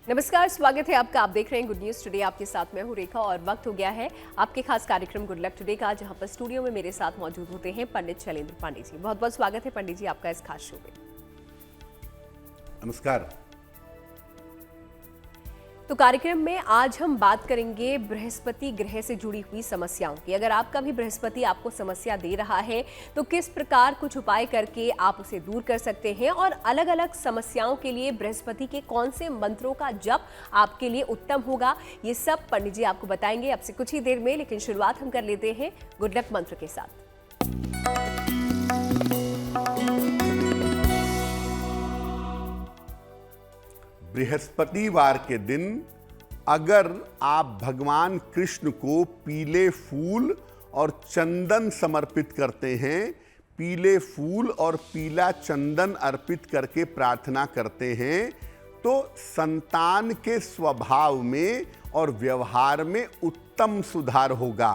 नमस्कार, स्वागत है आपका। आप देख रहे हैं गुड न्यूज टुडे। आपके साथ मैं हूं रेखा और वक्त हो गया है आपके खास कार्यक्रम गुड लक टुडे का, जहां पर स्टूडियो में मेरे साथ मौजूद होते हैं पंडित शैलेंद्र पांडे जी। बहुत बहुत स्वागत है पंडित जी आपका इस खास शो में। नमस्कार। तो कार्यक्रम में आज हम बात करेंगे बृहस्पति ग्रह से जुड़ी हुई समस्याओं की। अगर आपका भी बृहस्पति आपको समस्या दे रहा है तो किस प्रकार कुछ उपाय करके आप उसे दूर कर सकते हैं, और अलग अलग समस्याओं के लिए बृहस्पति के कौन से मंत्रों का जप आपके लिए उत्तम होगा, ये सब पंडित जी आपको बताएंगे अब से कुछ ही देर में। लेकिन शुरुआत हम कर लेते हैं गुड लक मंत्र के साथ। बृहस्पतिवार के दिन अगर आप भगवान कृष्ण को पीले फूल और चंदन समर्पित करते हैं, पीले फूल और पीला चंदन अर्पित करके प्रार्थना करते हैं, तो संतान के स्वभाव में और व्यवहार में उत्तम सुधार होगा।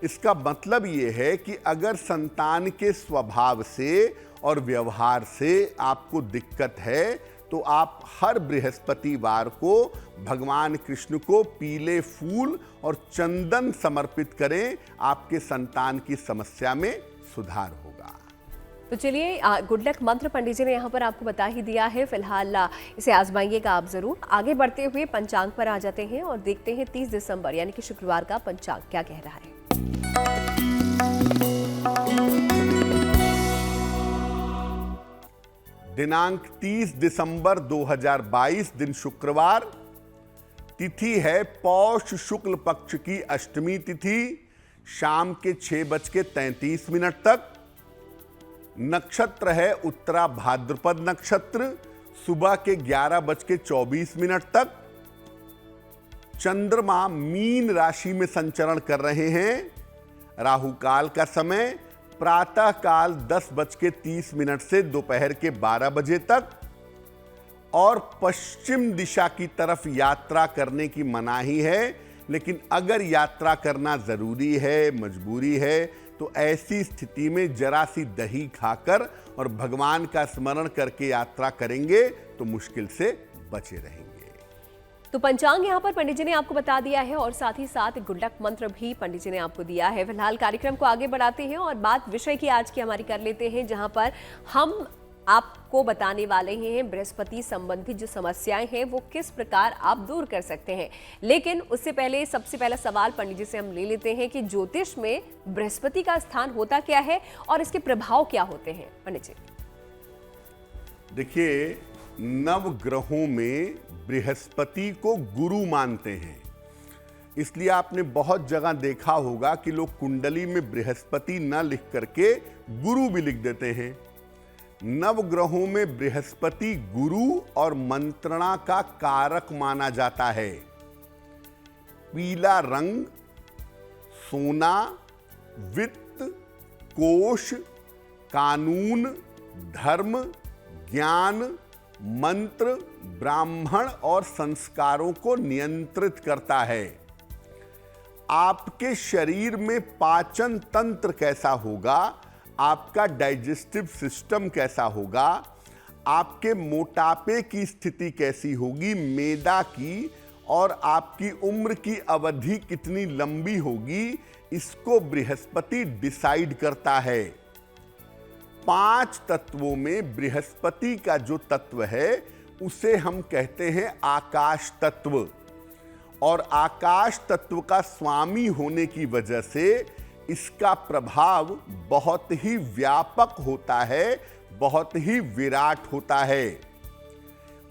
इसका मतलब ये है कि अगर संतान के स्वभाव से और व्यवहार से आपको दिक्कत है तो आप हर बृहस्पतिवार को भगवान कृष्ण को पीले फूल और चंदन समर्पित करें, आपके संतान की समस्या में सुधार होगा। तो चलिए, गुड लक मंत्र पंडित जी ने यहाँ पर आपको बता ही दिया है, फिलहाल इसे आजमाइएगा आप जरूर। आगे बढ़ते हुए पंचांग पर आ जाते हैं और देखते हैं 30 दिसंबर यानी कि शुक्रवार का पंचांग क्या कह रहा है। दिनांक 30 दिसंबर 2022 दिन शुक्रवार, तिथि है पौष शुक्ल पक्ष की अष्टमी तिथि, शाम के 6:33 तक। नक्षत्र है उत्तरा भाद्रपद नक्षत्र, सुबह के 11:24 तक। चंद्रमा मीन राशि में संचरण कर रहे हैं। राहु काल का समय प्रातः काल 10:30 से दोपहर के 12 बजे तक, और पश्चिम दिशा की तरफ यात्रा करने की मनाही है। लेकिन अगर यात्रा करना जरूरी है, मजबूरी है, तो ऐसी स्थिति में जरा सी दही खाकर और भगवान का स्मरण करके यात्रा करेंगे तो मुश्किल से बचे रहेंगे। तो पंचांग यहाँ पर पंडित जी ने आपको बता दिया है और साथ ही साथ गुड लक मंत्र भी पंडित जी ने आपको दिया है। फिलहाल कार्यक्रम को आगे बढ़ाते हैं और बात विषय की आज की हमारी कर लेते हैं, जहां पर हम आपको बताने वाले हैं बृहस्पति संबंधी जो समस्याएं हैं वो किस प्रकार आप दूर कर सकते हैं। लेकिन उससे पहले सबसे पहला सवाल पंडित जी से हम ले लेते हैं कि ज्योतिष में बृहस्पति का स्थान होता क्या है और इसके प्रभाव क्या होते हैं। पंडित जी देखिए, नवग्रहों में बृहस्पति को गुरु मानते हैं, इसलिए आपने बहुत जगह देखा होगा कि लोग कुंडली में बृहस्पति न लिख करके गुरु भी लिख देते हैं। नवग्रहों में बृहस्पति गुरु और मंत्रणा का कारक माना जाता है। पीला रंग सोना, वित्त, कोष, कानून, धर्म, ज्ञान, मंत्र, ब्राह्मण और संस्कारों को नियंत्रित करता है। आपके शरीर में पाचन तंत्र कैसा होगा, आपका डाइजेस्टिव सिस्टम कैसा होगा, आपके मोटापे की स्थिति कैसी होगी, मेदा की, और आपकी उम्र की अवधि कितनी लंबी होगी, इसको बृहस्पति डिसाइड करता है। 5 तत्वों में बृहस्पति का जो तत्व है उसे हम कहते हैं आकाश तत्व, और आकाश तत्व का स्वामी होने की वजह से इसका प्रभाव बहुत ही व्यापक होता है, बहुत ही विराट होता है।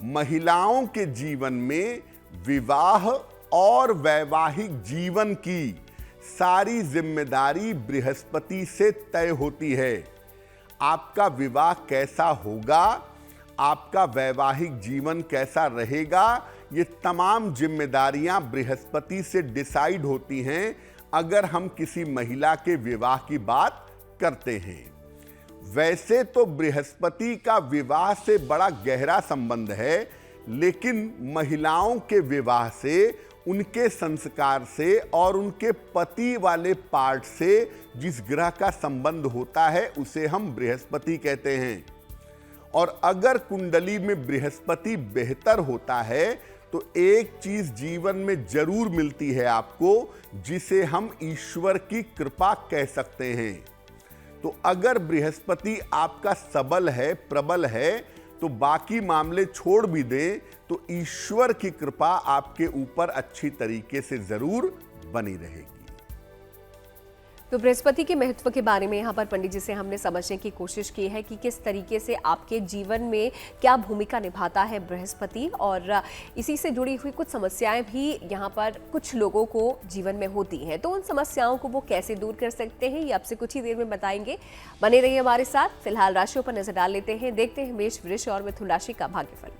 महिलाओं के जीवन में विवाह और वैवाहिक जीवन की सारी जिम्मेदारी बृहस्पति से तय होती है। आपका विवाह कैसा होगा, आपका वैवाहिक जीवन कैसा रहेगा, ये तमाम जिम्मेदारियां बृहस्पति से डिसाइड होती हैं अगर हम किसी महिला के विवाह की बात करते हैं। वैसे तो बृहस्पति का विवाह से बड़ा गहरा संबंध है, लेकिन महिलाओं के विवाह से, उनके संस्कार से और उनके पति वाले पार्ट से जिस ग्रह का संबंध होता है उसे हम बृहस्पति कहते हैं। और अगर कुंडली में बृहस्पति बेहतर होता है तो एक चीज जीवन में जरूर मिलती है आपको, जिसे हम ईश्वर की कृपा कह सकते हैं। तो अगर बृहस्पति आपका सबल है, प्रबल है, तो बाकी मामले छोड़ भी दें तो ईश्वर की कृपा आपके ऊपर अच्छी तरीके से जरूर बनी रहेगी। तो बृहस्पति के महत्व के बारे में यहाँ पर पंडित जी से हमने समझने की कोशिश की है कि किस तरीके से आपके जीवन में क्या भूमिका निभाता है बृहस्पति, और इसी से जुड़ी हुई कुछ समस्याएं भी यहाँ पर कुछ लोगों को जीवन में होती हैं। तो उन समस्याओं को वो कैसे दूर कर सकते हैं, ये आपसे कुछ ही देर में बताएंगे। बने रहिए हमारे साथ। फिलहाल राशियों पर नजर डाल लेते हैं। देखते हैं मेष, वृष और मिथुन राशि का भाग्यफल।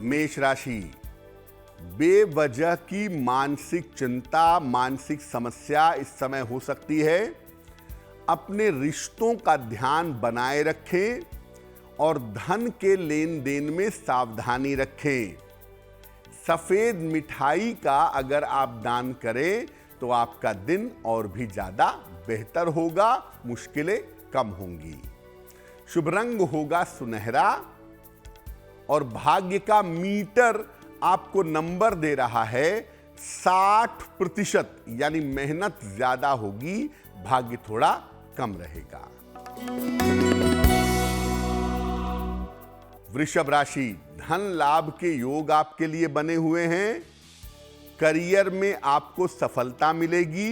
मेष राशि, बेवजह की मानसिक चिंता, मानसिक समस्या इस समय हो सकती है। अपने रिश्तों का ध्यान बनाए रखें और धन के लेन देन में सावधानी रखें। सफेद मिठाई का अगर आप दान करें तो आपका दिन और भी ज्यादा बेहतर होगा, मुश्किलें कम होंगी। शुभ रंग होगा सुनहरा और भाग्य का मीटर आपको नंबर दे रहा है 60%, यानी मेहनत ज्यादा होगी, भाग्य थोड़ा कम रहेगा। वृषभ राशि, धन लाभ के योग आपके लिए बने हुए हैं। करियर में आपको सफलता मिलेगी।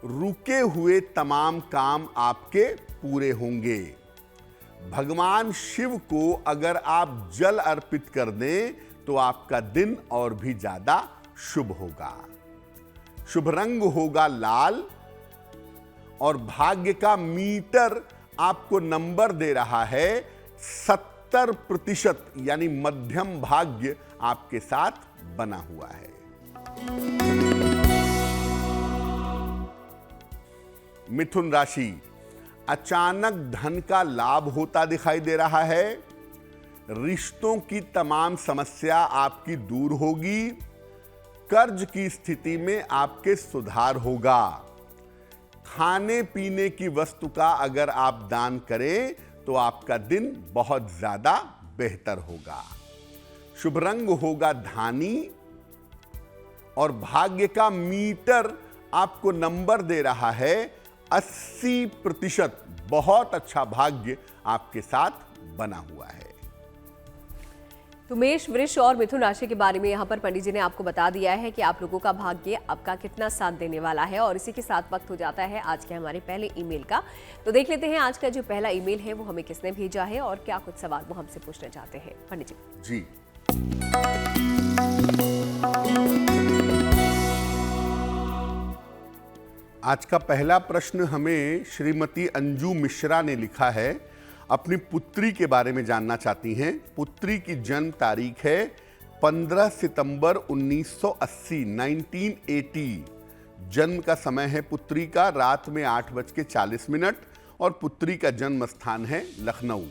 रुके हुए तमाम काम आपके पूरे होंगे। भगवान शिव को अगर आप जल अर्पित कर दें तो आपका दिन और भी ज्यादा शुभ होगा। शुभ रंग होगा लाल और भाग्य का मीटर आपको नंबर दे रहा है 70%, यानी मध्यम भाग्य आपके साथ बना हुआ है। मिथुन राशि, अचानक धन का लाभ होता दिखाई दे रहा है। रिश्तों की तमाम समस्या आपकी दूर होगी। कर्ज की स्थिति में आपके सुधार होगा। खाने पीने की वस्तु का अगर आप दान करें तो आपका दिन बहुत ज्यादा बेहतर होगा। शुभ रंग होगा धानी और भाग्य का मीटर आपको नंबर दे रहा है 80%। बहुत अच्छा भाग्य आपके साथ बना हुआ है। तो मेष, वृष और मिथुन राशि के बारे में यहाँ पर पंडित जी ने आपको बता दिया है कि आप लोगों का भाग्य आपका कितना साथ देने वाला है, और इसी के साथ वक्त हो जाता है आज के हमारे पहले ईमेल का। तो देख लेते हैं आज का जो पहला ईमेल है वो हमें किसने भेजा है और क्या कुछ सवाल वो हमसे पूछना चाहते हैं। पंडित जी। आज का पहला प्रश्न हमें श्रीमती अंजू मिश्रा ने लिखा है। अपनी पुत्री के बारे में जानना चाहती हैं। पुत्री की जन्म तारीख है 15 सितंबर 1980, 1980। जन्म का समय है पुत्री का रात में 8:40 और पुत्री का जन्म स्थान है लखनऊ।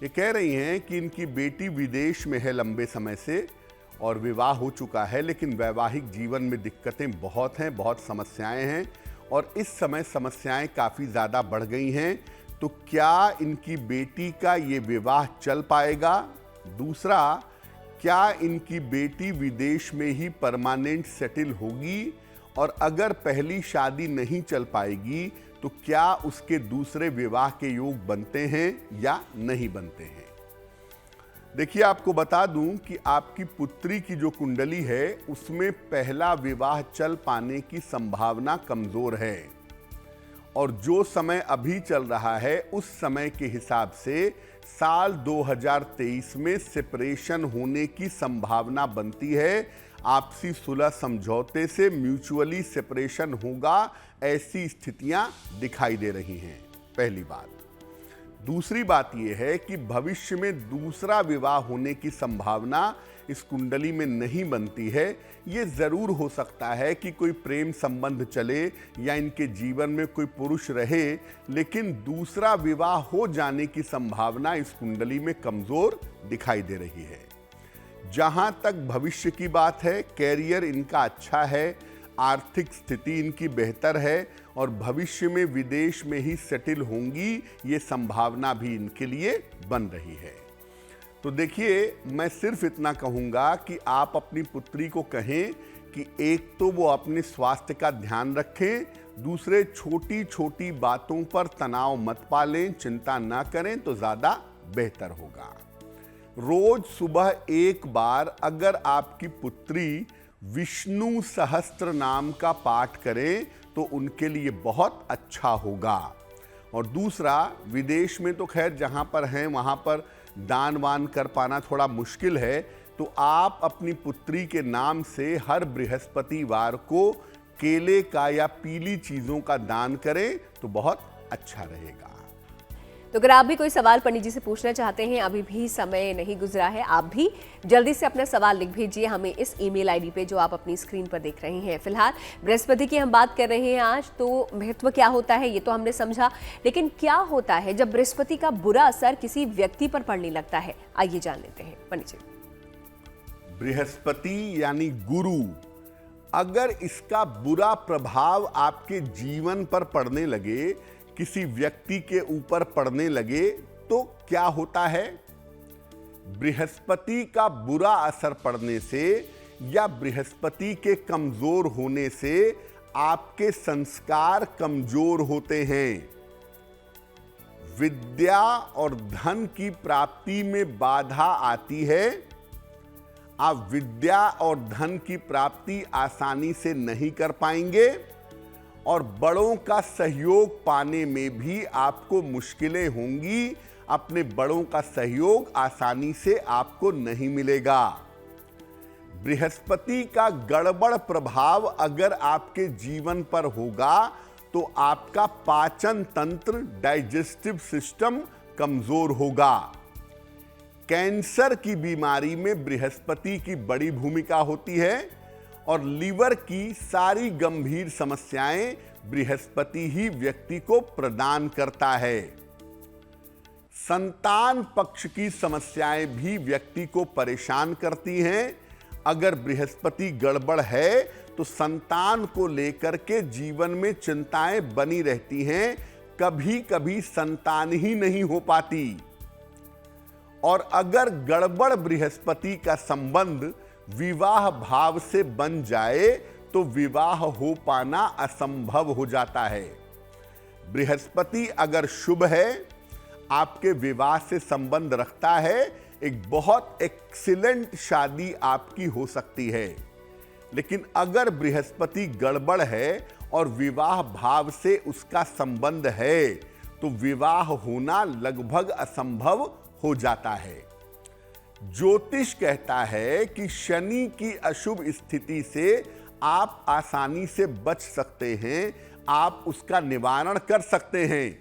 ये कह रही हैं कि इनकी बेटी विदेश में है लंबे समय से और विवाह हो चुका है, लेकिन वैवाहिक जीवन में दिक्कतें बहुत हैं, बहुत समस्याएं हैं और इस समय समस्याएं काफ़ी ज़्यादा बढ़ गई हैं। तो क्या इनकी बेटी का ये विवाह चल पाएगा? दूसरा, क्या इनकी बेटी विदेश में ही परमानेंट सेटल होगी? और अगर पहली शादी नहीं चल पाएगी तो क्या उसके दूसरे विवाह के योग बनते हैं या नहीं बनते हैं? देखिए, आपको बता दूं कि आपकी पुत्री की जो कुंडली है उसमें पहला विवाह चल पाने की संभावना कमजोर है और जो समय अभी चल रहा है उस समय के हिसाब से साल 2023 में सेपरेशन होने की संभावना बनती है। आपसी सुलह समझौते से म्यूचुअली सेपरेशन होगा, ऐसी स्थितियां दिखाई दे रही हैं। पहली बात। दूसरी बात यह है कि भविष्य में दूसरा विवाह होने की संभावना इस कुंडली में नहीं बनती है। ये जरूर हो सकता है कि कोई प्रेम संबंध चले या इनके जीवन में कोई पुरुष रहे, लेकिन दूसरा विवाह हो जाने की संभावना इस कुंडली में कमजोर दिखाई दे रही है। जहां तक भविष्य की बात है, कैरियर इनका अच्छा है, आर्थिक स्थिति इनकी बेहतर है और भविष्य में विदेश में ही सेटल होंगी, ये संभावना भी इनके लिए बन रही है। तो देखिए, मैं सिर्फ इतना कहूँगा कि आप अपनी पुत्री को कहें कि एक तो वो अपने स्वास्थ्य का ध्यान रखें, दूसरे छोटी छोटी बातों पर तनाव मत पालें, चिंता ना करें तो ज़्यादा बेहतर होगा। रोज सुबह एक बार अगर आपकी पुत्री विष्णु सहस्त्र नाम का पाठ करें तो उनके लिए बहुत अच्छा होगा। और दूसरा, विदेश में तो खैर जहां पर हैं वहां पर दान वान कर पाना थोड़ा मुश्किल है, तो आप अपनी पुत्री के नाम से हर बृहस्पतिवार को केले का या पीली चीजों का दान करें तो बहुत अच्छा रहेगा। तो अगर आप भी कोई सवाल पंडित जी से पूछना चाहते हैं, अभी भी समय नहीं गुजरा है, आप भी जल्दी से अपना सवाल लिख भेजिए हमें इस ईमेल आईडी पे जो आप अपनी स्क्रीन पर देख रहे हैं। फिलहाल बृहस्पति की हम बात कर रहे हैं आज, तो महत्व क्या होता है ये तो हमने समझा, लेकिन क्या होता है जब बृहस्पति का बुरा असर किसी व्यक्ति पर पड़ने लगता है, आइए जान लेते हैं पंडित जी। बृहस्पति यानी गुरु, अगर इसका बुरा प्रभाव आपके जीवन पर पड़ने लगे, किसी व्यक्ति के ऊपर पड़ने लगे, तो क्या होता है? बृहस्पति का बुरा असर पड़ने से या बृहस्पति के कमजोर होने से आपके संस्कार कमजोर होते हैं। विद्या और धन की प्राप्ति में बाधा आती है। आप विद्या और धन की प्राप्ति आसानी से नहीं कर पाएंगे और बड़ों का सहयोग पाने में भी आपको मुश्किलें होंगी। अपने बड़ों का सहयोग आसानी से आपको नहीं मिलेगा। बृहस्पति का गड़बड़ प्रभाव अगर आपके जीवन पर होगा तो आपका पाचन तंत्र, डाइजेस्टिव सिस्टम कमजोर होगा। कैंसर की बीमारी में बृहस्पति की बड़ी भूमिका होती है और लीवर की सारी गंभीर समस्याएं बृहस्पति ही व्यक्ति को प्रदान करता है। संतान पक्ष की समस्याएं भी व्यक्ति को परेशान करती हैं। अगर बृहस्पति गड़बड़ है तो संतान को लेकर के जीवन में चिंताएं बनी रहती हैं, कभी कभी संतान ही नहीं हो पाती। और अगर गड़बड़ बृहस्पति का संबंध विवाह भाव से बन जाए तो विवाह हो पाना असंभव हो जाता है। बृहस्पति अगर शुभ है, आपके विवाह से संबंध रखता है, एक बहुत एक्सीलेंट शादी आपकी हो सकती है। लेकिन अगर बृहस्पति गड़बड़ है और विवाह भाव से उसका संबंध है तो विवाह होना लगभग असंभव हो जाता है। ज्योतिष कहता है कि शनि की अशुभ स्थिति से आप आसानी से बच सकते हैं, आप उसका निवारण कर सकते हैं।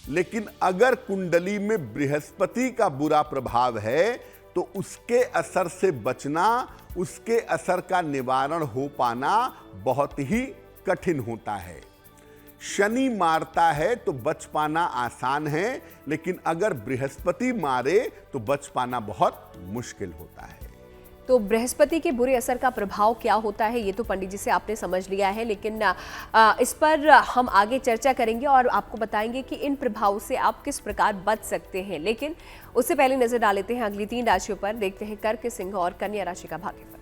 लेकिन अगर कुंडली में बृहस्पति का बुरा प्रभाव है तो उसके असर से बचना, उसके असर का निवारण हो पाना बहुत ही कठिन होता है। शनि मारता है तो बच पाना आसान है, लेकिन अगर बृहस्पति मारे तो बच पाना बहुत मुश्किल होता है। तो बृहस्पति के बुरे असर का प्रभाव क्या होता है ये तो पंडित जी से आपने समझ लिया है, लेकिन इस पर हम आगे चर्चा करेंगे और आपको बताएंगे कि इन प्रभाव से आप किस प्रकार बच सकते हैं। लेकिन उससे पहले नजर डाल लेते हैं अगली 3 राशियों पर। देखते हैं कर्क, सिंह और कन्या राशि का भाग्यफल।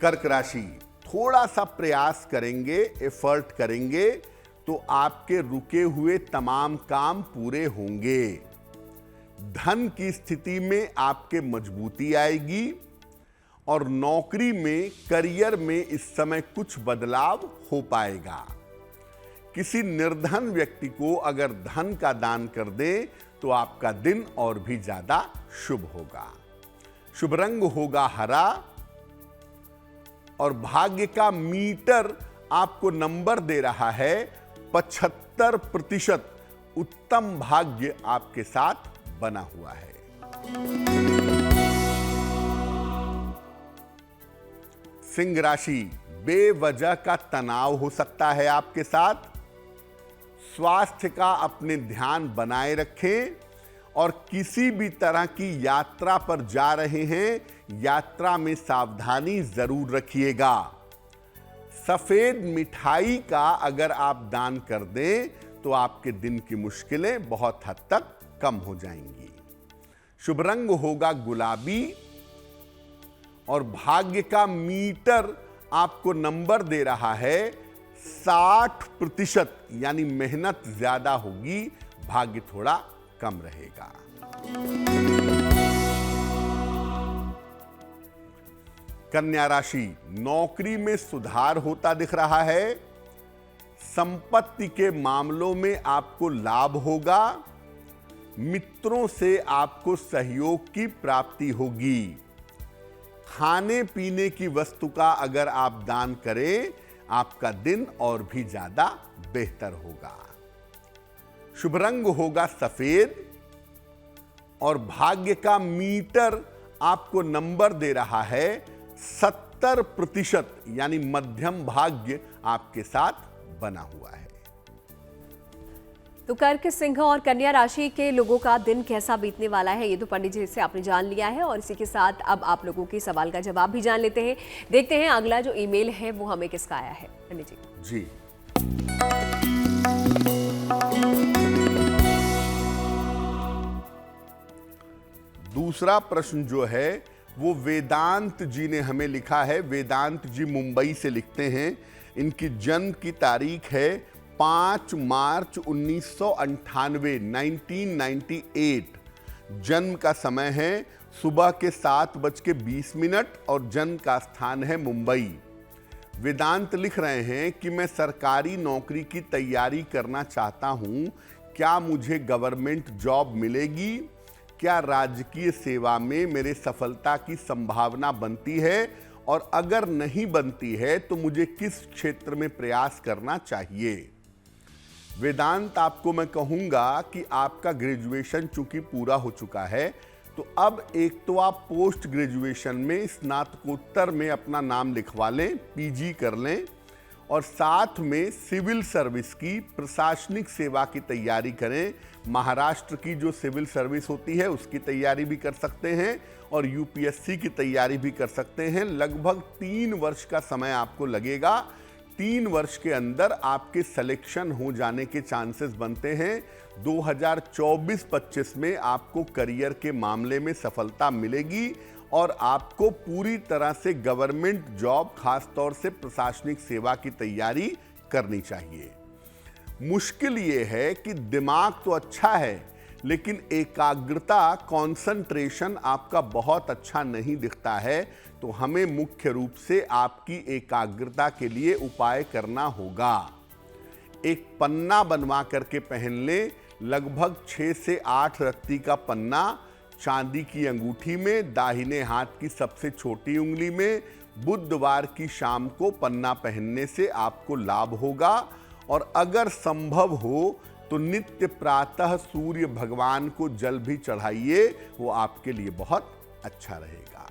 कर्क राशि, थोड़ा सा प्रयास करेंगे, एफर्ट करेंगे तो आपके रुके हुए तमाम काम पूरे होंगे। धन की स्थिति में आपके मजबूती आएगी और नौकरी में, करियर में इस समय कुछ बदलाव हो पाएगा। किसी निर्धन व्यक्ति को अगर धन का दान कर दे तो आपका दिन और भी ज्यादा शुभ होगा। शुभ रंग होगा हरा और भाग्य का मीटर आपको नंबर दे रहा है 75%। उत्तम भाग्य आपके साथ बना हुआ है। सिंह राशि, बेवजह का तनाव हो सकता है आपके साथ। स्वास्थ्य का अपने ध्यान बनाए रखें और किसी भी तरह की यात्रा पर जा रहे हैं, यात्रा में सावधानी जरूर रखिएगा। सफेद मिठाई का अगर आप दान कर दें तो आपके दिन की मुश्किलें बहुत हद तक कम हो जाएंगी। शुभ रंग होगा गुलाबी और भाग्य का मीटर आपको नंबर दे रहा है 60%, यानी मेहनत ज्यादा होगी, भाग्य थोड़ा कम रहेगा। कन्या राशि, नौकरी में सुधार होता दिख रहा है। संपत्ति के मामलों में आपको लाभ होगा। मित्रों से आपको सहयोग की प्राप्ति होगी। खाने पीने की वस्तु का अगर आप दान करें, आपका दिन और भी ज्यादा बेहतर होगा। शुभ रंग होगा सफेद और भाग्य का मीटर आपको नंबर दे रहा है 70%, यानी मध्यम भाग्य आपके साथ बना हुआ है। तो कर्क, सिंह और कन्या राशि के लोगों का दिन कैसा बीतने वाला है, ये तो पंडित जी से आपने जान लिया है और इसी के साथ अब आप लोगों के सवाल का जवाब भी जान लेते हैं। देखते हैं अगला जो ईमेल है वो हमें किसका आया है। पंडित जी दूसरा प्रश्न जो है वो वेदांत जी ने हमें लिखा है। वेदांत जी मुंबई से लिखते हैं। इनकी जन्म की तारीख है 5 मार्च 1998, 1998। जन्म का समय है सुबह के 7:20 और जन्म का स्थान है मुंबई। वेदांत लिख रहे हैं कि मैं सरकारी नौकरी की तैयारी करना चाहता हूं। क्या मुझे गवर्नमेंट जॉब मिलेगी? क्या राजकीय सेवा में मेरे सफलता की संभावना बनती है? और अगर नहीं बनती है तो मुझे किस क्षेत्र में प्रयास करना चाहिए? वेदांत, आपको मैं कहूंगा कि आपका ग्रेजुएशन चूंकि पूरा हो चुका है, तो अब एक तो आप पोस्ट ग्रेजुएशन में स्नातकोत्तर में अपना नाम लिखवा लें, पीजी कर लें, और साथ में सिविल सर्विस की, प्रशासनिक सेवा की तैयारी करें। महाराष्ट्र की जो सिविल सर्विस होती है उसकी तैयारी भी कर सकते हैं और यूपीएससी की तैयारी भी कर सकते हैं। लगभग 3 वर्ष का समय आपको लगेगा। 3 वर्ष के अंदर आपके सिलेक्शन हो जाने के चांसेस बनते हैं। 2024-25 में आपको करियर के मामले में सफलता मिलेगी और आपको पूरी तरह से गवर्नमेंट जॉब, खासतौर से प्रशासनिक सेवा की तैयारी करनी चाहिए। मुश्किल ये है कि दिमाग तो अच्छा है लेकिन एकाग्रता, कंसंट्रेशन आपका बहुत अच्छा नहीं दिखता है। तो हमें मुख्य रूप से आपकी एकाग्रता के लिए उपाय करना होगा। एक पन्ना बनवा करके पहन लें, लगभग 6 से 8 रत्ती का पन्ना, चांदी की अंगूठी में, दाहिने हाथ की सबसे छोटी उंगली में। बुधवार की शाम को पन्ना पहनने से आपको लाभ होगा। और अगर संभव हो तो नित्य प्रातः सूर्य भगवान को जल भी चढ़ाइए, वो आपके लिए बहुत अच्छा रहेगा।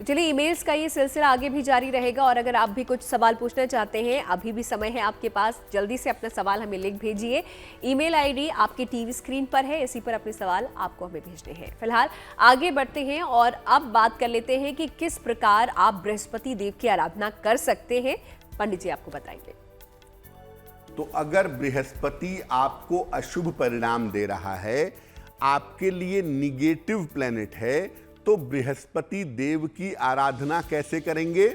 चलिए, ईमेल्स का ये सिलसिला आगे भी जारी रहेगा और अगर आप भी कुछ सवाल पूछना चाहते हैं, अभी भी समय है आपके पास, जल्दी से अपना सवाल हमें लिख भेजिए। ईमेल आईडी आपकी टीवी स्क्रीन पर है, इसी पर अपने सवाल आपको हमें भेजने हैं। फिलहाल आगे बढ़ते हैं और अब बात कर लेते हैं कि किस प्रकार आप बृहस्पति देव की आराधना कर सकते हैं। पंडित जी आपको बताएंगे। तो अगर बृहस्पति आपको अशुभ परिणाम दे रहा है, आपके लिए निगेटिव प्लैनेट है, तो बृहस्पति देव की आराधना कैसे करेंगे?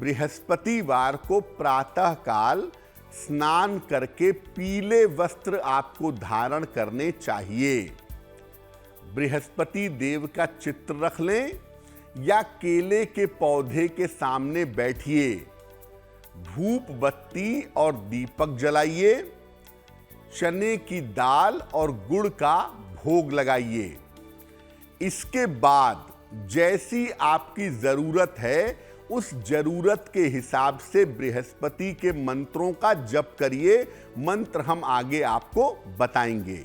बृहस्पतिवार को प्रातः काल स्नान करके पीले वस्त्र आपको धारण करने चाहिए। बृहस्पति देव का चित्र रख लें या केले के पौधे के सामने बैठिए, धूप बत्ती और दीपक जलाइए, चने की दाल और गुड़ का भोग लगाइए। इसके बाद जैसी आपकी जरूरत है, उस जरूरत के हिसाब से बृहस्पति के मंत्रों का जप करिए। मंत्र हम आगे आपको बताएंगे।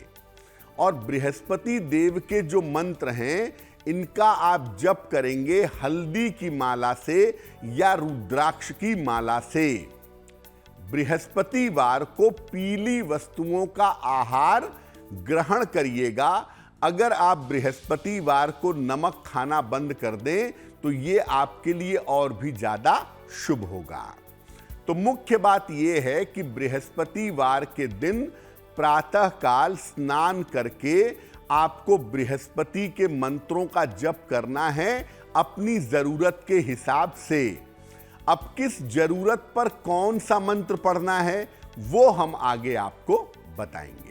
और बृहस्पति देव के जो मंत्र हैं, इनका आप जप करेंगे हल्दी की माला से या रुद्राक्ष की माला से। बृहस्पतिवार को पीली वस्तुओं का आहार ग्रहण करिएगा। अगर आप बृहस्पतिवार को नमक खाना बंद कर दें तो ये आपके लिए और भी ज्यादा शुभ होगा। तो मुख्य बात यह है कि बृहस्पतिवार के दिन प्रातःकाल स्नान करके आपको बृहस्पति के मंत्रों का जप करना है अपनी जरूरत के हिसाब से। अब किस जरूरत पर कौन सा मंत्र पढ़ना है वो हम आगे आपको बताएंगे।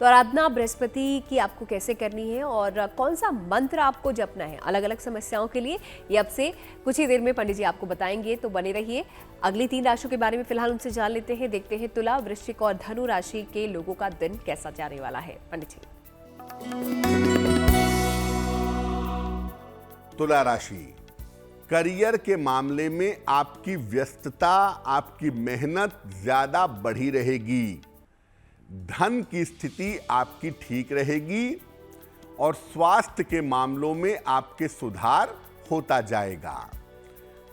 तो आराधना बृहस्पति की आपको कैसे करनी है और कौन सा मंत्र आपको जपना है अलग अलग समस्याओं के लिए, ये अब से कुछ ही देर में पंडित जी आपको बताएंगे। तो बने रहिए। अगली 3 राशियों के बारे में फिलहाल उनसे जान लेते हैं। देखते हैं तुला, वृश्चिक और धनु राशि के लोगों का दिन कैसा जाने वाला है। पंडित जी। तुला राशि, करियर के मामले में आपकी व्यस्तता, आपकी मेहनत ज्यादा बढ़ी रहेगी। धन की स्थिति आपकी ठीक रहेगी और स्वास्थ्य के मामलों में आपके सुधार होता जाएगा।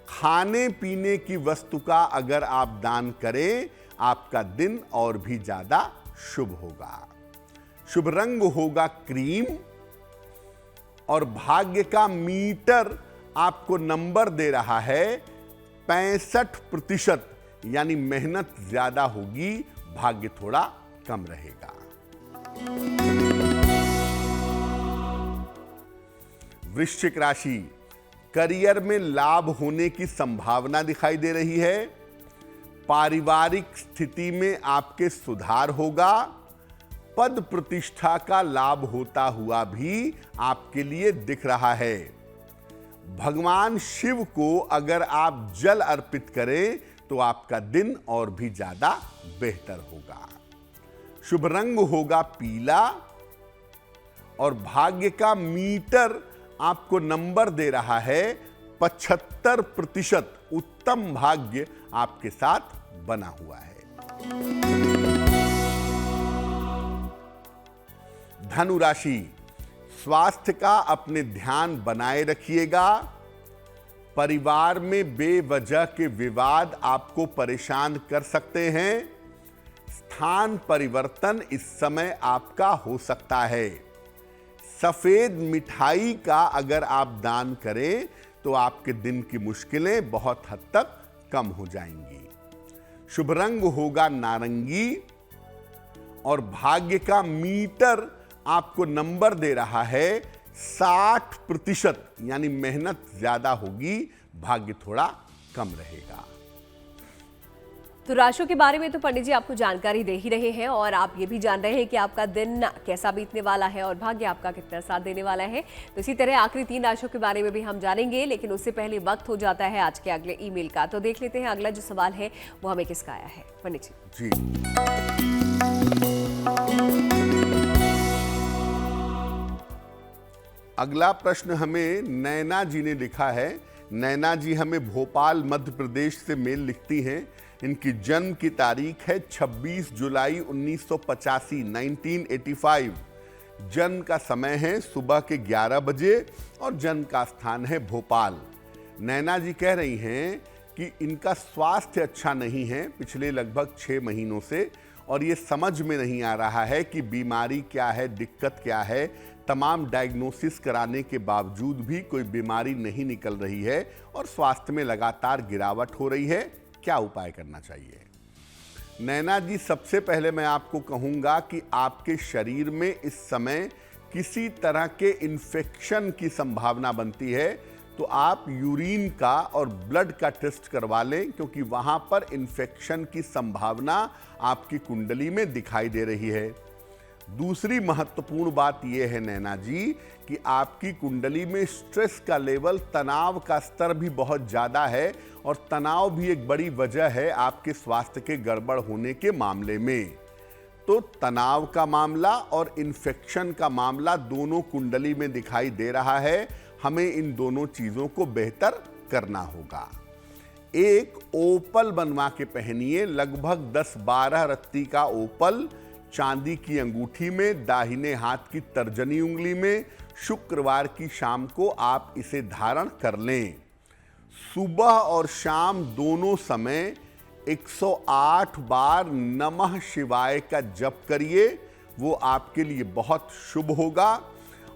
खाने पीने की वस्तु का अगर आप दान करें आपका दिन और भी ज्यादा शुभ होगा। शुभ रंग होगा क्रीम और भाग्य का मीटर आपको नंबर दे रहा है 65%, यानी मेहनत ज्यादा होगी, भाग्य थोड़ा कम रहेगा। वृश्चिक राशि, करियर में लाभ होने की संभावना दिखाई दे रही है। पारिवारिक स्थिति में आपके सुधार होगा। पद प्रतिष्ठा का लाभ होता हुआ भी आपके लिए दिख रहा है। भगवान शिव को अगर आप जल अर्पित करें तो आपका दिन और भी ज्यादा बेहतर होगा। शुभ रंग होगा पीला और भाग्य का मीटर आपको नंबर दे रहा है 75%। उत्तम भाग्य आपके साथ बना हुआ है। धनु राशि, स्वास्थ्य का अपने ध्यान बनाए रखिएगा। परिवार में बेवजह के विवाद आपको परेशान कर सकते हैं। स्थान परिवर्तन इस समय आपका हो सकता है। सफेद मिठाई का अगर आप दान करें तो आपके दिन की मुश्किलें बहुत हद तक कम हो जाएंगी। शुभ रंग होगा नारंगी और भाग्य का मीटर आपको नंबर दे रहा है 60%, यानी मेहनत ज्यादा होगी, भाग्य थोड़ा कम रहेगा। तो राशियों के बारे में तो पंडित जी आपको जानकारी दे ही रहे हैं और आप ये भी जान रहे हैं कि आपका दिन कैसा बीतने वाला है और भाग्य आपका कितना साथ देने वाला है। तो इसी तरह आखिरी 3 राशियों के बारे में भी हम जानेंगे, लेकिन उससे पहले वक्त हो जाता है आज के अगले ईमेल का। तो देख लेते हैं अगला जो सवाल है वो हमें किसका आया है। पंडित जी। अगला प्रश्न हमें नैना जी ने लिखा है। नैना जी हमें भोपाल मध्य प्रदेश से मेल लिखती हैं। इनकी जन्म की तारीख है 26 जुलाई 1985, 1985। जन्म का समय है सुबह के 11 बजे और जन्म का स्थान है भोपाल। नैना जी कह रही हैं कि इनका स्वास्थ्य अच्छा नहीं है पिछले लगभग 6 महीनों से, और ये समझ में नहीं आ रहा है कि बीमारी क्या है, दिक्कत क्या है। तमाम डायग्नोसिस कराने के बावजूद भी कोई बीमारी नहीं निकल रही है और स्वास्थ्य में लगातार गिरावट हो रही है। क्या उपाय करना चाहिए? नैना जी, सबसे पहले मैं आपको कहूंगा कि आपके शरीर में इस समय किसी तरह के इन्फेक्शन की संभावना बनती है, तो आप यूरिन का और ब्लड का टेस्ट करवा लें, क्योंकि वहां पर इन्फेक्शन की संभावना आपकी कुंडली में दिखाई दे रही है। दूसरी महत्वपूर्ण बात यह है नैना जी कि आपकी कुंडली में स्ट्रेस का लेवल, तनाव का स्तर भी बहुत ज़्यादा है, और तनाव भी एक बड़ी वजह है आपके स्वास्थ्य के गड़बड़ होने के मामले में। तो तनाव का मामला और इन्फेक्शन का मामला दोनों कुंडली में दिखाई दे रहा है। हमें इन दोनों चीज़ों को बेहतर करना होगा। एक ओपल बनवा के पहनिए, लगभग 10-12 रत्ती का ओपल, चांदी की अंगूठी में, दाहिने हाथ की तर्जनी उंगली में। शुक्रवार की शाम को आप इसे धारण कर लें। सुबह और शाम दोनों समय 108 बार नमः शिवाय का जप करिए। वो आपके लिए बहुत शुभ होगा।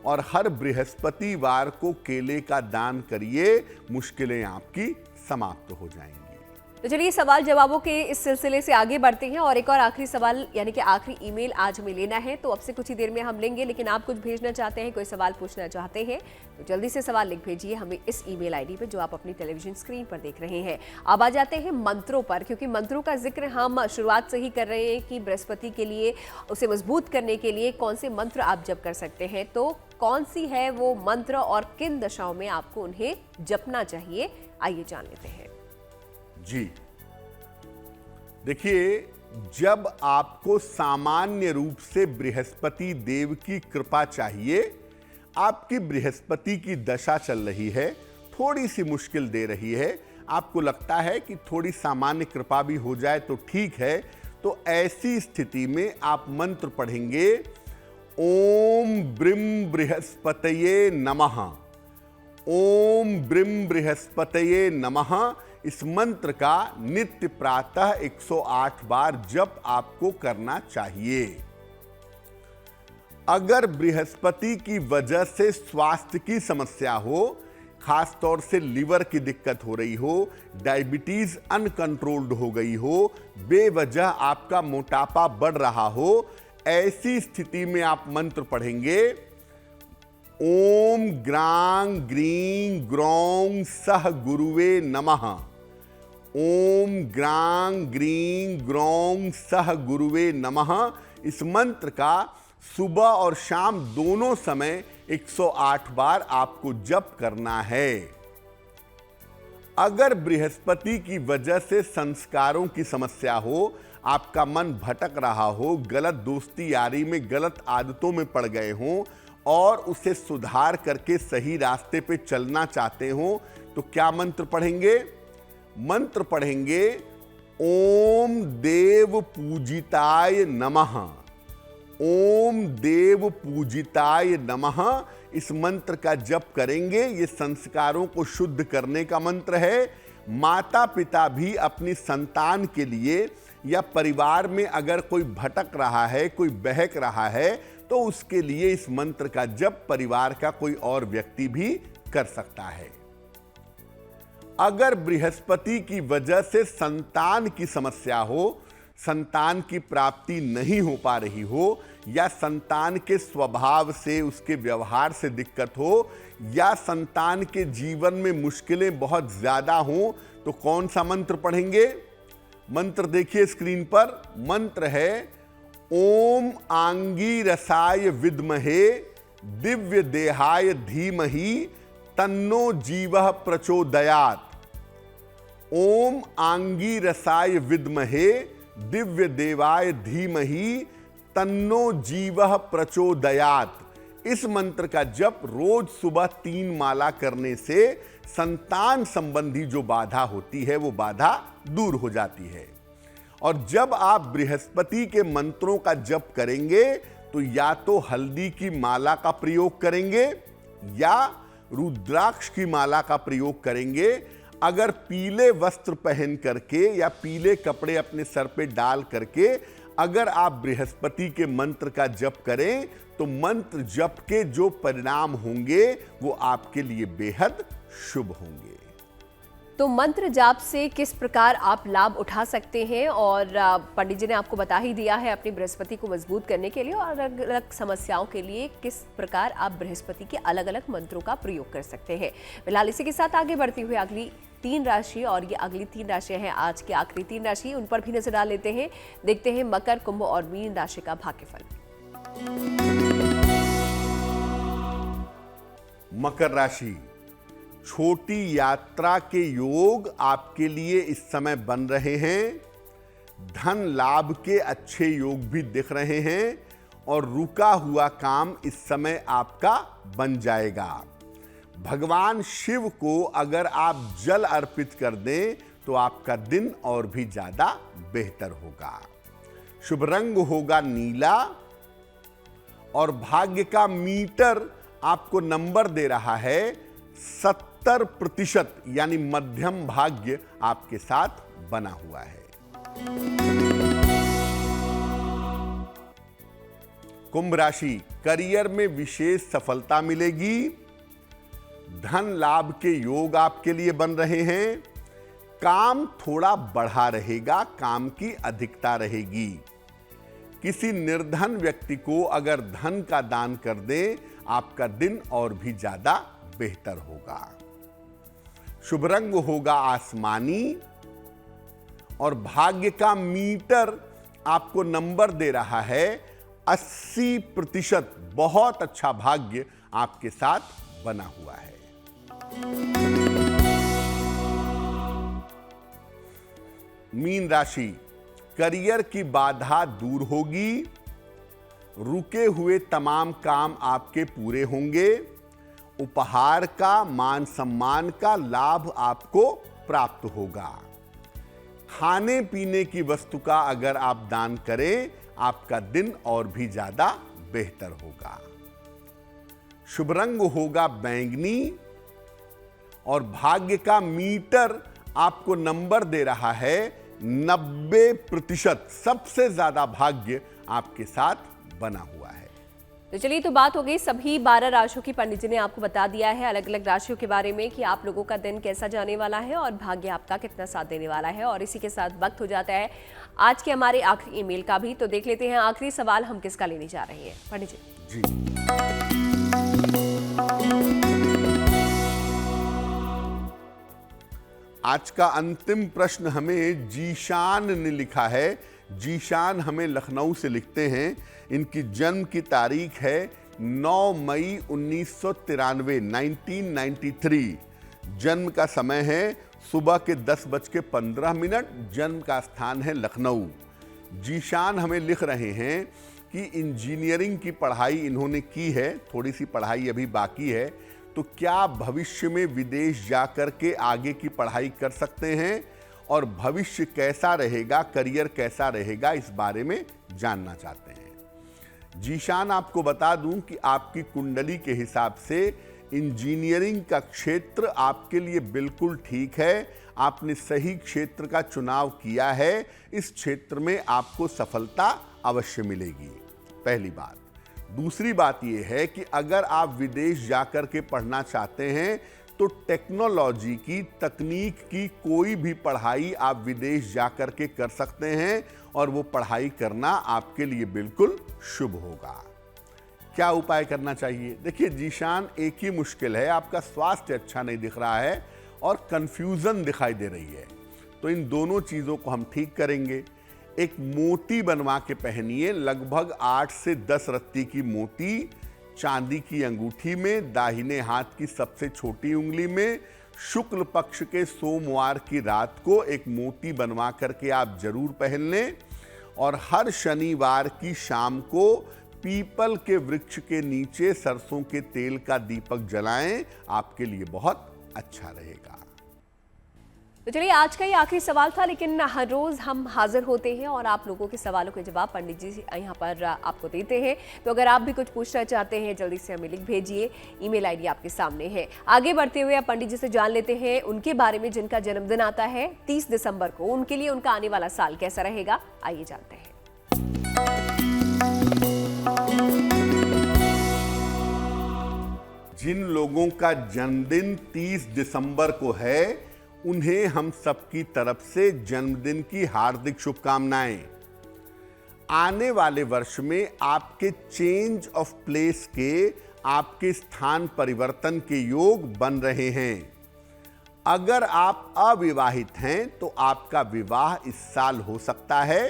और हर बृहस्पतिवार को केले का दान करिए, मुश्किलें आपकी समाप्त हो जाएंगी। तो चलिए सवाल जवाबों के इस सिलसिले से आगे बढ़ते हैं और एक और आखिरी सवाल यानी कि आखिरी ईमेल आज हमें लेना है, तो अब से कुछ ही देर में हम लेंगे। लेकिन आप कुछ भेजना चाहते हैं, कोई सवाल पूछना चाहते हैं तो जल्दी से सवाल लिख भेजिए हमें इस ईमेल आईडी पे जो आप अपनी टेलीविजन स्क्रीन पर देख रहे हैं। अब आ जाते हैं मंत्रों पर, क्योंकि मंत्रों का जिक्र हम शुरुआत से ही कर रहे हैं कि बृहस्पति के लिए, उसे मजबूत करने के लिए कौन से मंत्र आप जप कर सकते हैं। तो कौन सी है वो मंत्र और किन दशाओं में आपको उन्हें जपना चाहिए, आइए जान लेते हैं। जी देखिए, जब आपको सामान्य रूप से बृहस्पति देव की कृपा चाहिए, आपकी बृहस्पति की दशा चल रही है, थोड़ी सी मुश्किल दे रही है, आपको लगता है कि थोड़ी सामान्य कृपा भी हो जाए तो ठीक है, तो ऐसी स्थिति में आप मंत्र पढ़ेंगे ओम ब्रीम बृहस्पतये नमः। ओम ब्रीम बृहस्पतये नमः। इस मंत्र का नित्य प्रातः 108 बार जप आपको करना चाहिए। अगर बृहस्पति की वजह से स्वास्थ्य की समस्या हो, खास तौर से लिवर की दिक्कत हो रही हो, डायबिटीज अनकंट्रोल्ड हो गई हो, बेवजह आपका मोटापा बढ़ रहा हो, ऐसी स्थिति में आप मंत्र पढ़ेंगे ओम ग्रां ग्रीं ग्रौं सह गुरुवे नमः। ओम ग्रां ग्रीं ग्रौं सह गुरुवे नमः। इस मंत्र का सुबह और शाम दोनों समय 108 बार आपको जप करना है। अगर बृहस्पति की वजह से संस्कारों की समस्या हो, आपका मन भटक रहा हो, गलत दोस्ती यारी में गलत आदतों में पड़ गए हों और उसे सुधार करके सही रास्ते पे चलना चाहते हो, तो क्या मंत्र पढ़ेंगे? मंत्र पढ़ेंगे ओम देव पूजिताय नमः। ओम देव पूजिताय नमः। इस मंत्र का जप करेंगे। ये संस्कारों को शुद्ध करने का मंत्र है। माता पिता भी अपनी संतान के लिए या परिवार में अगर कोई भटक रहा है, कोई बहक रहा है, तो उसके लिए इस मंत्र का जप परिवार का कोई और व्यक्ति भी कर सकता है। अगर बृहस्पति की वजह से संतान की समस्या हो, संतान की प्राप्ति नहीं हो पा रही हो, या संतान के स्वभाव से, उसके व्यवहार से दिक्कत हो, या संतान के जीवन में मुश्किलें बहुत ज्यादा हों, तो कौन सा मंत्र पढ़ेंगे? मंत्र देखिए स्क्रीन पर। मंत्र है ओम आंगीरसाय विद्महे दिव्य देहाय धीमहि तन्नो जीवः प्रचोदयात्। ओम आंगीरसाय विद्महे दिव्य देवाय धीमहि तन्नो जीवः प्रचोदयात्। इस मंत्र का जप रोज सुबह 3 माला करने से संतान संबंधी जो बाधा होती है वो बाधा दूर हो जाती है। और जब आप बृहस्पति के मंत्रों का जप करेंगे तो या तो हल्दी की माला का प्रयोग करेंगे या रुद्राक्ष की माला का प्रयोग करेंगे। अगर पीले वस्त्र पहन करके या पीले कपड़े अपने सर पे डाल करके अगर आप बृहस्पति के मंत्र का जप करें तो मंत्र जप के जो परिणाम होंगे वो आपके लिए बेहद शुभ होंगे। तो मंत्र जाप से किस प्रकार आप लाभ उठा सकते हैं, और पंडित जी ने आपको बता ही दिया है अपनी बृहस्पति को मजबूत करने के लिए और अलग अलग समस्याओं के लिए किस प्रकार आप बृहस्पति के अलग अलग मंत्रों का प्रयोग कर सकते हैं। फिलहाल इसी के साथ आगे बढ़ती हुई अगली 3 राशि, और ये अगली 3 राशियां हैं आज की आखिरी 3 राशि, उन पर भी नजर डाल लेते हैं। देखते हैं मकर, कुंभ और मीन राशि का भाग्यफल। मकर राशि, छोटी यात्रा के योग आपके लिए इस समय बन रहे हैं। धन लाभ के अच्छे योग भी दिख रहे हैं और रुका हुआ काम इस समय आपका बन जाएगा। भगवान शिव को अगर आप जल अर्पित कर दें तो आपका दिन और भी ज्यादा बेहतर होगा। शुभ रंग होगा नीला और भाग्य का मीटर आपको नंबर दे रहा है 70%, यानी मध्यम भाग्य आपके साथ बना हुआ है। कुंभ राशि, करियर में विशेष सफलता मिलेगी। धन लाभ के योग आपके लिए बन रहे हैं। काम थोड़ा बढ़ा रहेगा, काम की अधिकता रहेगी। किसी निर्धन व्यक्ति को अगर धन का दान कर दें, आपका दिन और भी ज्यादा बेहतर होगा। शुभ रंग होगा आसमानी और भाग्य का मीटर आपको नंबर दे रहा है 80%। बहुत अच्छा भाग्य आपके साथ बना हुआ है। मीन राशि, करियर की बाधा दूर होगी। रुके हुए तमाम काम आपके पूरे होंगे। उपहार का, मान सम्मान का लाभ आपको प्राप्त होगा। खाने पीने की वस्तु का अगर आप दान करें, आपका दिन और भी ज्यादा बेहतर होगा। शुभ रंग होगा बैंगनी और भाग्य का मीटर आपको नंबर दे रहा है 90%। सबसे ज्यादा भाग्य आपके साथ बना हुआ है। तो चलिए, तो बात हो गई सभी 12 राशियों की। पंडित जी ने आपको बता दिया है अलग अलग राशियों के बारे में कि आप लोगों का दिन कैसा जाने वाला है और भाग्य आपका कितना साथ देने वाला है। और इसी के साथ वक्त हो जाता है आज के हमारे आखिरी ईमेल का भी। तो देख लेते हैं आखिरी सवाल हम किसका लेने जा रहे हैं। पंडित जी आज का अंतिम प्रश्न हमें जीशान ने लिखा है। जीशान हमें लखनऊ से लिखते हैं। इनकी जन्म की तारीख है 9 मई 1993, 1993। जन्म का समय है सुबह के 10:15। जन्म का स्थान है लखनऊ। जीशान हमें लिख रहे हैं कि इंजीनियरिंग की पढ़ाई इन्होंने की है, थोड़ी सी पढ़ाई अभी बाकी है। तो क्या भविष्य में विदेश जाकर के आगे की पढ़ाई कर सकते हैं और भविष्य कैसा रहेगा, करियर कैसा रहेगा, इस बारे में जानना चाहते हैं। जीशान, आपको बता दूं कि आपकी कुंडली के हिसाब से इंजीनियरिंग का क्षेत्र आपके लिए बिल्कुल ठीक है। आपने सही क्षेत्र का चुनाव किया है। इस क्षेत्र में आपको सफलता अवश्य मिलेगी, पहली बात। दूसरी बात यह है कि अगर आप विदेश जाकर के पढ़ना चाहते हैं तो टेक्नोलॉजी की, तकनीक की कोई भी पढ़ाई आप विदेश जाकर के कर सकते हैं और वो पढ़ाई करना आपके लिए बिल्कुल शुभ होगा। क्या उपाय करना चाहिए? देखिए जीशान, एक ही मुश्किल है, आपका स्वास्थ्य अच्छा नहीं दिख रहा है और कंफ्यूजन दिखाई दे रही है। तो इन दोनों चीज़ों को हम ठीक करेंगे। एक मोती बनवा के पहनिए, लगभग 8 से 10 रत्ती की मोती चांदी की अंगूठी में, दाहिने हाथ की सबसे छोटी उंगली में। शुक्ल पक्ष के सोमवार की रात को एक मोती बनवा करके आप जरूर पहन लें और हर शनिवार की शाम को पीपल के वृक्ष के नीचे सरसों के तेल का दीपक जलाएं। आपके लिए बहुत अच्छा रहेगा। तो चलिए, आज का ये आखिरी सवाल था, लेकिन हर रोज हम हाजिर होते हैं और आप लोगों के सवालों के जवाब पंडित जी यहाँ पर आपको देते हैं। तो अगर आप भी कुछ पूछना चाहते हैं, जल्दी से हमें लिख भेजिए। ईमेल आईडी आपके सामने है। आगे बढ़ते हुए आप पंडित जी से जान लेते हैं उनके बारे में, जिनका जन्मदिन आता है 30 दिसंबर को। उनके लिए उनका आने वाला साल कैसा रहेगा, आइए जानते हैं। जिन लोगों का जन्मदिन 30 दिसंबर को है, उन्हें हम सबकी तरफ से जन्मदिन की हार्दिक शुभकामनाएं। आने वाले वर्ष में आपके चेंज ऑफ प्लेस के, आपके स्थान परिवर्तन के योग बन रहे हैं। अगर आप अविवाहित हैं तो आपका विवाह इस साल हो सकता है।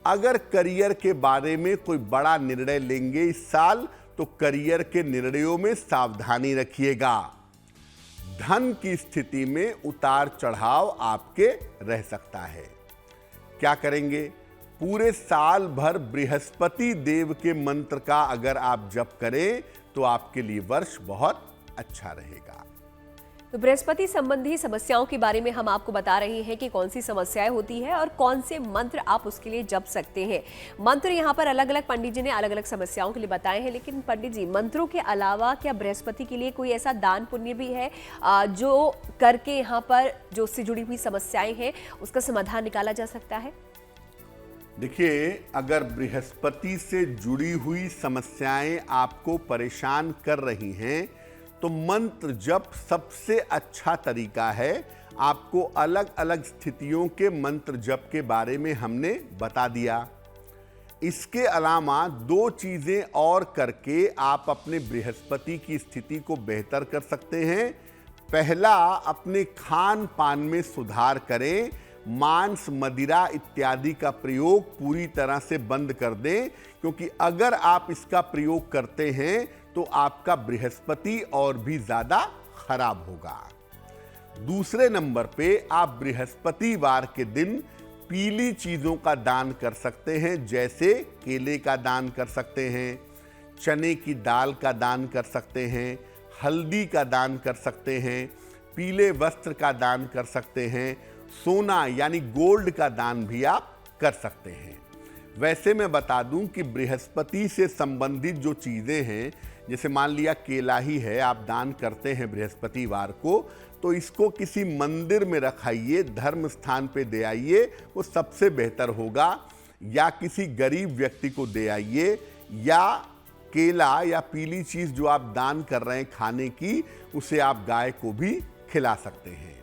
अगर करियर के बारे में कोई बड़ा निर्णय लेंगे इस साल, तो करियर के निर्णयों में सावधानी रखिएगा। धन की स्थिति में उतार चढ़ाव आपके रह सकता है। क्या करेंगे? पूरे साल भर बृहस्पति देव के मंत्र का अगर आप जप करें तो आपके लिए वर्ष बहुत अच्छा रहेगा। तो बृहस्पति संबंधी समस्याओं के बारे में हम आपको बता रहे हैं कि कौन सी समस्याएं होती है और कौन से मंत्र आप उसके लिए जप सकते हैं। मंत्र यहाँ पर अलग अलग पंडित जी ने अलग अलग समस्याओं के लिए बताए हैं। लेकिन पंडित जी, मंत्रों के अलावा क्या बृहस्पति के लिए कोई ऐसा दान पुण्य भी है जो करके यहाँ पर जो उससे जुड़ी हुई समस्याएं हैं उसका समाधान निकाला जा सकता है? देखिए, अगर बृहस्पति से जुड़ी हुई समस्याएं आपको परेशान कर रही हैं, तो मंत्र जप सबसे अच्छा तरीका है। आपको अलग अलग स्थितियों के मंत्र जप के बारे में हमने बता दिया। इसके अलावा दो चीजें और करके आप अपने बृहस्पति की स्थिति को बेहतर कर सकते हैं। पहला, अपने खान पान में सुधार करें। मांस, मदिरा इत्यादि का प्रयोग पूरी तरह से बंद कर दें, क्योंकि अगर आप इसका प्रयोग करते हैं तो आपका बृहस्पति और भी ज्यादा खराब होगा। दूसरे नंबर पे आप बृहस्पतिवार के दिन पीली चीजों का दान कर सकते हैं, जैसे केले का दान कर सकते हैं, चने की दाल का दान कर सकते हैं, हल्दी का दान कर सकते हैं, पीले वस्त्र का दान कर सकते हैं, सोना यानी गोल्ड का दान भी आप कर सकते हैं। वैसे मैं बता दूं कि बृहस्पति से संबंधित जो चीजें हैं, जैसे मान लिया केला ही है, आप दान करते हैं बृहस्पतिवार को, तो इसको किसी मंदिर में रखाइए, धर्म स्थान पे दे आइए, वो सबसे बेहतर होगा। या किसी गरीब व्यक्ति को दे आइए, या केला या पीली चीज जो आप दान कर रहे हैं खाने की, उसे आप गाय को भी खिला सकते हैं।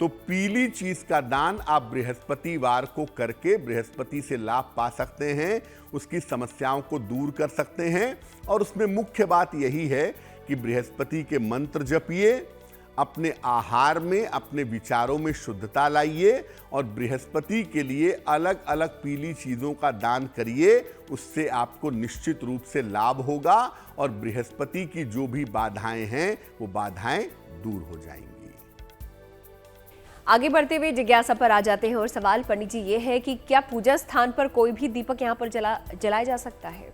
तो पीली चीज का दान आप बृहस्पतिवार को करके बृहस्पति से लाभ पा सकते हैं, उसकी समस्याओं को दूर कर सकते हैं। और उसमें मुख्य बात यही है कि बृहस्पति के मंत्र जपिए, अपने आहार में, अपने विचारों में शुद्धता लाइए, और बृहस्पति के लिए अलग अलग पीली चीजों का दान करिए। उससे आपको निश्चित रूप से लाभ होगा और बृहस्पति की जो भी बाधाएं हैं वो बाधाएं दूर हो जाएंगी। आगे बढ़ते हुए जिज्ञासा पर आ जाते हैं और सवाल पंडित जी ये है कि क्या पूजा स्थान पर कोई भी दीपक यहाँ पर जलाया जा सकता है?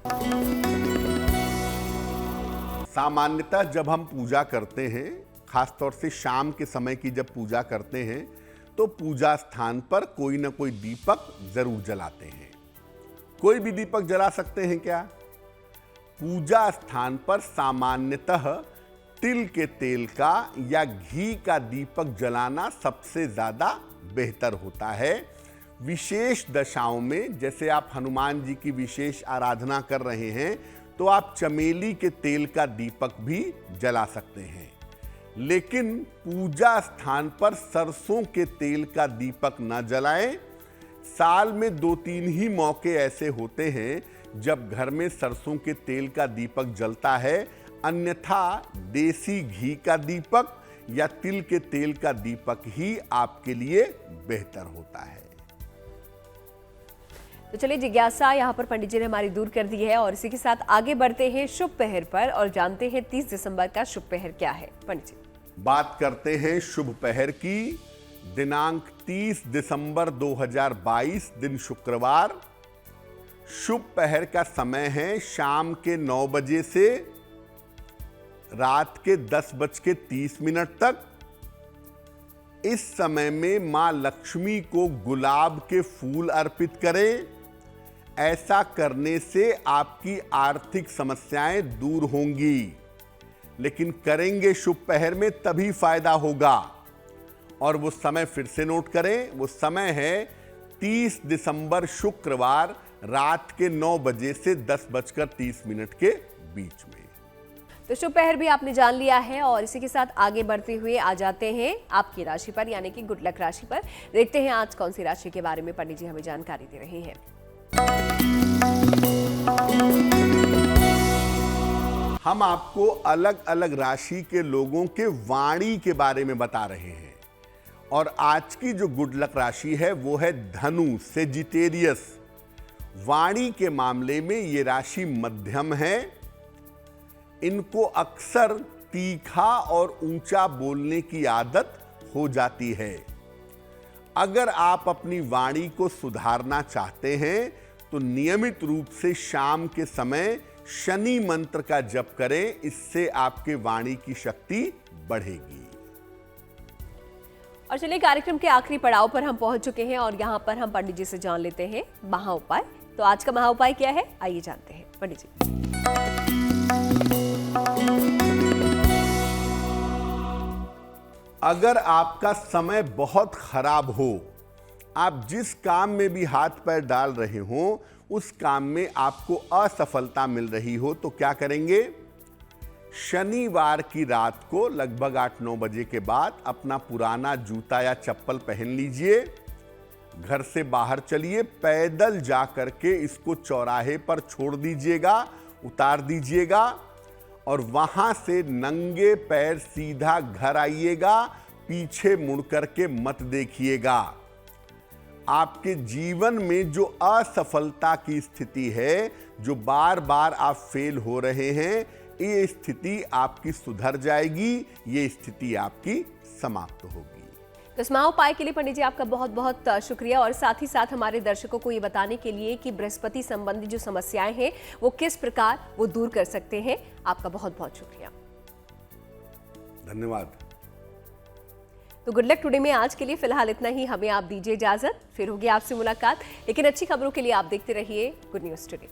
सामान्यतः जब हम पूजा करते हैं, खासतौर से शाम के समय की जब पूजा करते हैं, तो पूजा स्थान पर कोई ना कोई दीपक जरूर जलाते हैं। कोई भी दीपक जला सकते हैं क्या? पूजा स्थान पर सामान्यतः तिल के तेल का या घी का दीपक जलाना सबसे ज्यादा बेहतर होता है। विशेष दशाओं में, जैसे आप हनुमान जी की विशेष आराधना कर रहे हैं, तो आप चमेली के तेल का दीपक भी जला सकते हैं। लेकिन पूजा स्थान पर सरसों के तेल का दीपक न जलाएं। साल में 2-3 ही मौके ऐसे होते हैं जब घर में सरसों के तेल का दीपक जलता है, अन्यथा देसी घी का दीपक या तिल के तेल का दीपक ही आपके लिए बेहतर होता है। तो चलिए, जिज्ञासा यहाँ पर पंडित जी ने हमारी दूर कर दी है और इसी के साथ आगे बढ़ते हैं शुभ पहर पर और जानते हैं 30 दिसंबर का शुभ पहर क्या है। पंडित जी, बात करते हैं शुभ पहर की। दिनांक 30 दिसंबर 2022, दिन शुक्रवार। शुभ पहर का समय है शाम के 9 बजे से रात के 10:30 तक। इस समय में मां लक्ष्मी को गुलाब के फूल अर्पित करें। ऐसा करने से आपकी आर्थिक समस्याएं दूर होंगी, लेकिन करेंगे शुभ पहर में तभी फायदा होगा। और वो समय फिर से नोट करें, वो समय है 30 दिसंबर शुक्रवार रात के 9 बजे से 10:30 के बीच में। तो शुभ पहर भी आपने जान लिया है और इसी के साथ आगे बढ़ते हुए आ जाते हैं आपकी राशि पर, यानी कि गुड लक राशि पर। देखते हैं आज कौन सी राशि के बारे में पंडित जी हमें जानकारी दे रहे हैं। हम आपको अलग अलग राशि के लोगों के वाणी के बारे में बता रहे हैं, और आज की जो गुड लक राशि है वो है धनु, सेजिटेरियस। वाणी के मामले में ये राशि मध्यम है। इनको अक्सर तीखा और ऊंचा बोलने की आदत हो जाती है। अगर आप अपनी वाणी को सुधारना चाहते हैं तो नियमित रूप से शाम के समय शनि मंत्र का जप करें, इससे आपके वाणी की शक्ति बढ़ेगी। और चलिए, कार्यक्रम के आखिरी पड़ाव पर हम पहुंच चुके हैं और यहाँ पर हम पंडित जी से जान लेते हैं महा उपाय। तो आज का महा उपाय क्या है, आइए जानते हैं पंडित जी। अगर आपका समय बहुत खराब हो, आप जिस काम में भी हाथ पैर डाल रहे हो उस काम में आपको असफलता मिल रही हो तो क्या करेंगे? शनिवार की रात को लगभग 8-9 बजे के बाद अपना पुराना जूता या चप्पल पहन लीजिए, घर से बाहर चलिए, पैदल जा करके इसको चौराहे पर छोड़ दीजिएगा, उतार दीजिएगा और वहां से नंगे पैर सीधा घर आइएगा, पीछे मुड़ करके मत देखिएगा। आपके जीवन में जो असफलता की स्थिति है, जो बार बार आप फेल हो रहे हैं, ये स्थिति आपकी सुधर जाएगी, ये स्थिति आपकी समाप्त होगी। तो इस महाउपाय के लिए पंडित जी आपका बहुत बहुत शुक्रिया और साथ ही साथ हमारे दर्शकों को ये बताने के लिए कि बृहस्पति संबंधी जो समस्याएं हैं वो किस प्रकार वो दूर कर सकते हैं। आपका बहुत बहुत शुक्रिया। धन्यवाद। तो गुड लक टुडे में आज के लिए फिलहाल इतना ही। हमें आप दीजिए इजाजत, फिर होगी आपसे मुलाकात, लेकिन अच्छी खबरों के लिए आप देखते रहिए गुड न्यूज टुडे।